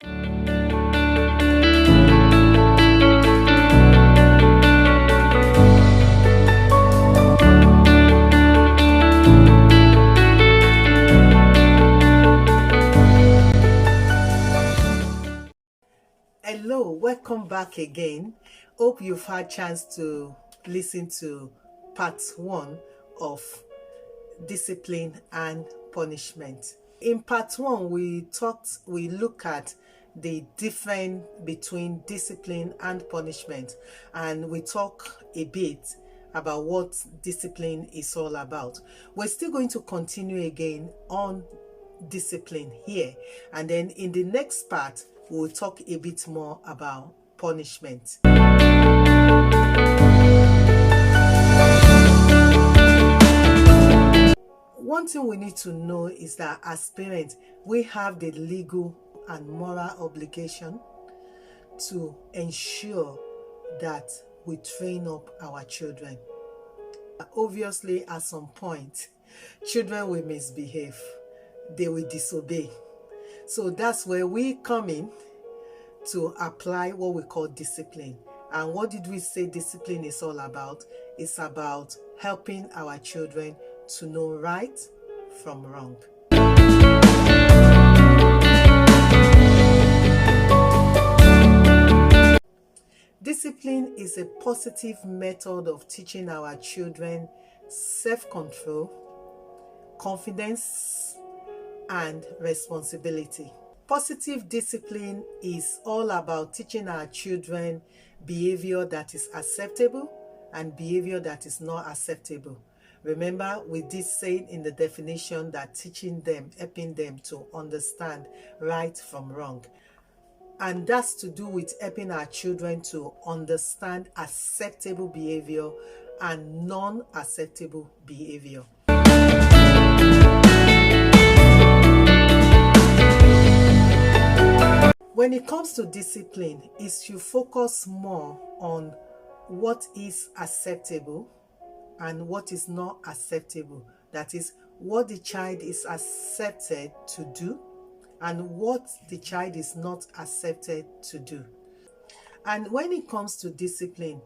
Hello, welcome back again. Hope you've had chance to listen to part 1 of discipline and punishment. In part 1, we look at the difference between discipline and punishment, and we talk a bit about what discipline is all about. We're still going to continue again on discipline here, and then in the next part we'll talk a bit more about punishment. One thing we need to know is that as parents, we have the legal and moral obligation to ensure that we train up our children. Obviously, at some point, children will misbehave, they will disobey. So that's where we come in to apply what we call discipline. And what did we say discipline is all about? It's about helping our children to know right from wrong. Discipline is a positive method of teaching our children self-control, confidence, and responsibility. Positive discipline is all about teaching our children behavior that is acceptable and behavior that is not acceptable. Remember, we did say in the definition that teaching them, helping them to understand right from wrong. And that's to do with helping our children to understand acceptable behavior and non-acceptable behavior. When it comes to discipline, is you focus more on what is acceptable and what is not acceptable. That is, what the child is accepted to do and what the child is not accepted to do. And when it comes to discipline,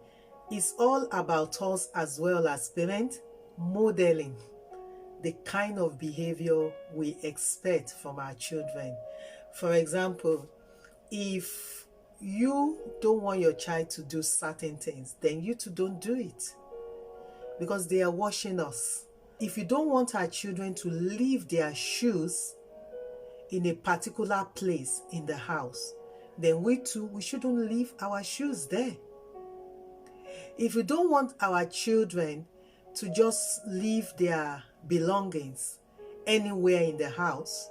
it's all about us as well as parents modeling the kind of behavior we expect from our children. For example, if you don't want your child to do certain things, then you too don't do it, because they are watching us. If you don't want our children to leave their shoes in a particular place in the house, then we shouldn't leave our shoes there. If you don't want our children to just leave their belongings anywhere in the house,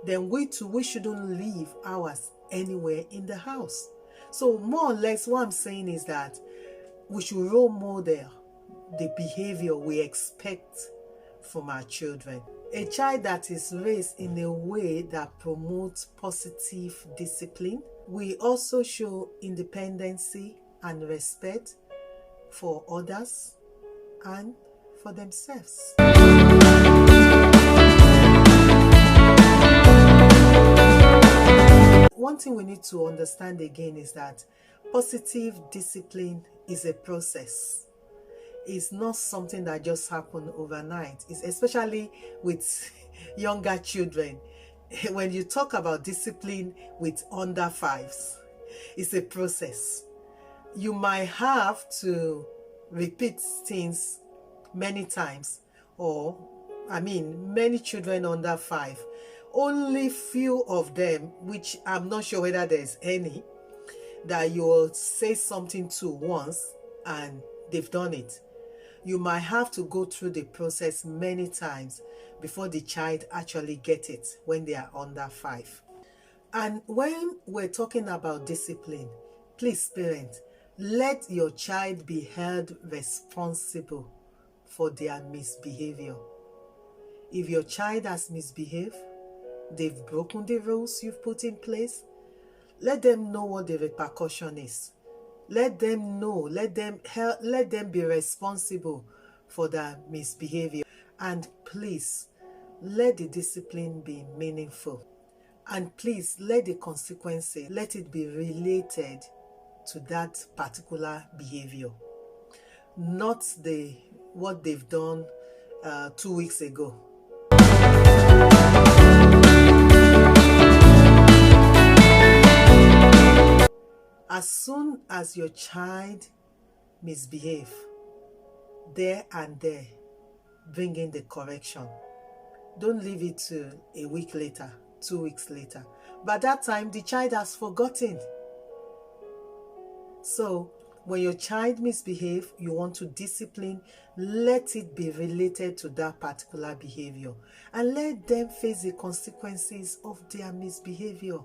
then we shouldn't leave ours anywhere in the house. So more or less what I'm saying is that we should role model the behavior we expect from our children. A child that is raised in a way that promotes positive discipline will also show independency and respect for others and for themselves. One thing we need to understand again is that positive discipline is a process. It's not something that just happens overnight. It's especially with younger children. When you talk about discipline with under 5s, it's a process. You might have to repeat things many times, or many children under 5, only few of them, which I'm not sure whether there's any, that you will say something to once and they've done it. You might have to go through the process many times before the child actually gets it when they are under 5. And when we're talking about discipline, please parents, let your child be held responsible for their misbehavior. If your child has misbehaved, they've broken the rules you've put in place, let them know what the repercussion is. Let them know, let them be responsible for their misbehavior. And please, let the discipline be meaningful. And please let the consequences, let it be related to that particular behavior, not what they've done 2 weeks ago. As soon as your child misbehave, there and there, bring in the correction. Don't leave it to a week later, 2 weeks later. By that time, the child has forgotten. So, when your child misbehave, you want to discipline, let it be related to that particular behavior and let them face the consequences of their misbehavior.